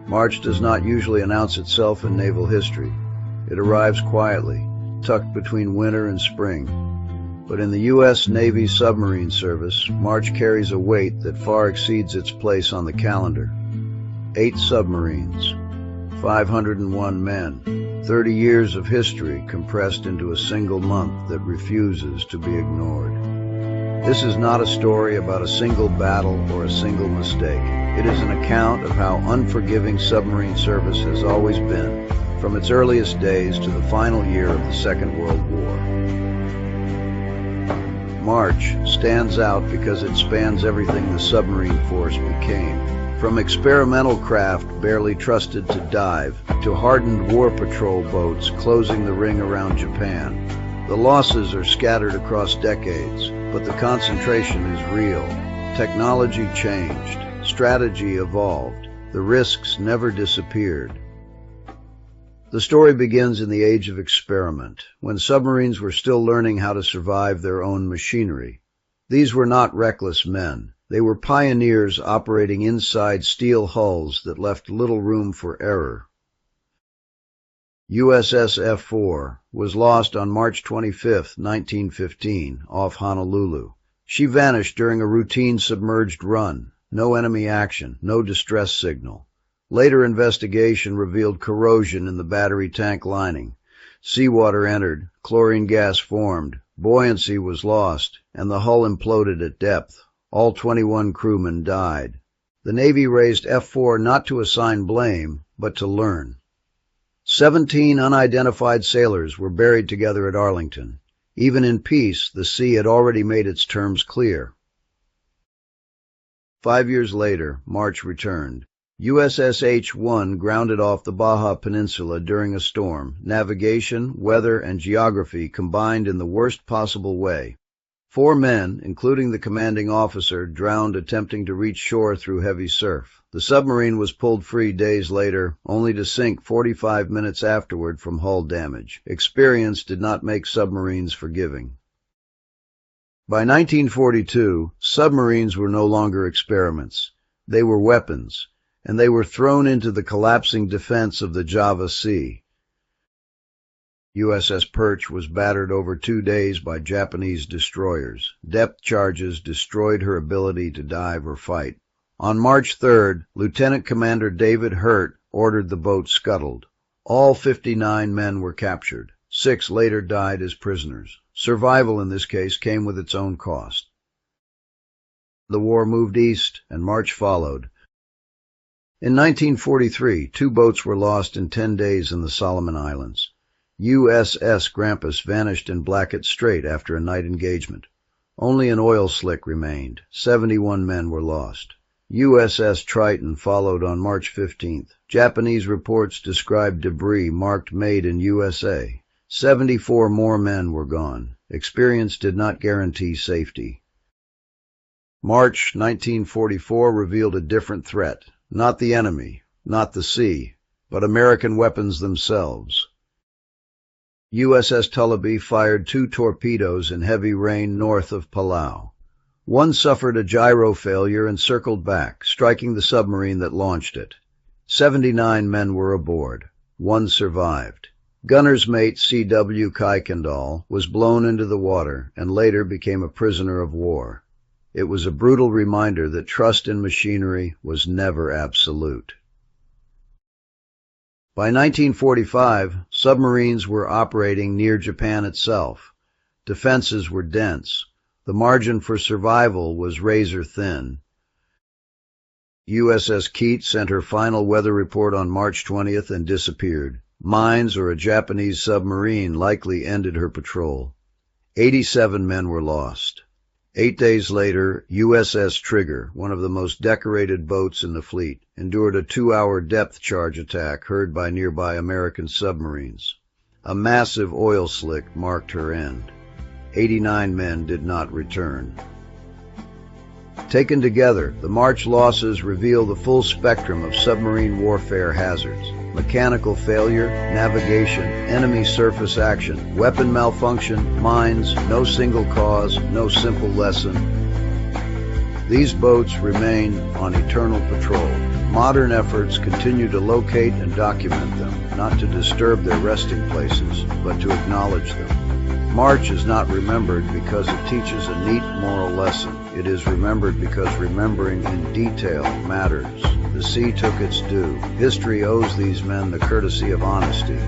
March does not usually announce itself in naval history. It arrives quietly, tucked between winter and spring. But in the U.S. Navy submarine service, March carries a weight that far exceeds its place on the calendar. 8 submarines, 501 men, 30 years of history compressed into a single month that refuses to be ignored. This is not a story about a single battle or a single mistake. It is an account of how unforgiving submarine service has always been, from its earliest days to the final year of the Second World War. March stands out because it spans everything the submarine force became. From experimental craft barely trusted to dive, to hardened war patrol boats closing the ring around Japan. The losses are scattered across decades, but the concentration is real. Technology changed, strategy evolved, the risks never disappeared. The story begins in the age of experiment, when submarines were still learning how to survive their own machinery. These were not reckless men. They were pioneers operating inside steel hulls that left little room for error. USS F4 was lost on March 25, 1915, off Honolulu. She vanished during a routine submerged run. No enemy action, no distress signal. Later investigation revealed corrosion in the battery tank lining. Seawater entered, chlorine gas formed, buoyancy was lost, and the hull imploded at depth. All 21 crewmen died. The Navy raised F4 not to assign blame, but to learn. 17 unidentified sailors were buried together at Arlington. Even in peace, the sea had already made its terms clear. 5 years later, March returned. USS H-1 grounded off the Baja Peninsula during a storm. Navigation, weather, and geography combined in the worst possible way. 4 men, including the commanding officer, drowned attempting to reach shore through heavy surf. The submarine was pulled free days later, only to sink 45 minutes afterward from hull damage. Experience did not make submarines forgiving. By 1942, submarines were no longer experiments. They were weapons, and they were thrown into the collapsing defense of the Java Sea. USS Perch was battered over 2 days by Japanese destroyers. Depth charges destroyed her ability to dive or fight. On March 3rd, Lieutenant Commander David Hurt ordered the boat scuttled. All 59 men were captured. 6 later died as prisoners. Survival in this case came with its own cost. The war moved east, and March followed. In 1943, 2 boats were lost in 10 days in the Solomon Islands. USS Grampus vanished in Blackett Strait after a night engagement. Only an oil slick remained. 71 men were lost. USS Triton followed on March 15th. Japanese reports described debris marked Made in USA. 74 more men were gone. Experience did not guarantee safety. March 1944 revealed a different threat. Not the enemy, not the sea, but American weapons themselves. USS Tullibee fired 2 torpedoes in heavy rain north of Palau. One suffered a gyro failure and circled back, striking the submarine that launched it. 79 men were aboard. 1 survived. Gunner's mate C.W. Kuykendall was blown into the water and later became a prisoner of war. It was a brutal reminder that trust in machinery was never absolute. By 1945, submarines were operating near Japan itself. Defenses were dense. The margin for survival was razor thin. USS Kete sent her final weather report on March 20th and disappeared. Mines or a Japanese submarine likely ended her patrol. 87 men were lost. 8 days later, USS Trigger, one of the most decorated boats in the fleet, endured a 2-hour depth charge attack heard by nearby American submarines. A massive oil slick marked her end. 89 men did not return. Taken together, the March losses reveal the full spectrum of submarine warfare hazards. Mechanical failure, navigation, enemy surface action, weapon malfunction, mines, no single cause, no simple lesson. These boats remain on eternal patrol. Modern efforts continue to locate and document them, not to disturb their resting places, but to acknowledge them. March is not remembered because it teaches a neat moral lesson. It is remembered because remembering in detail matters. The sea took its due. History owes these men the courtesy of honesty.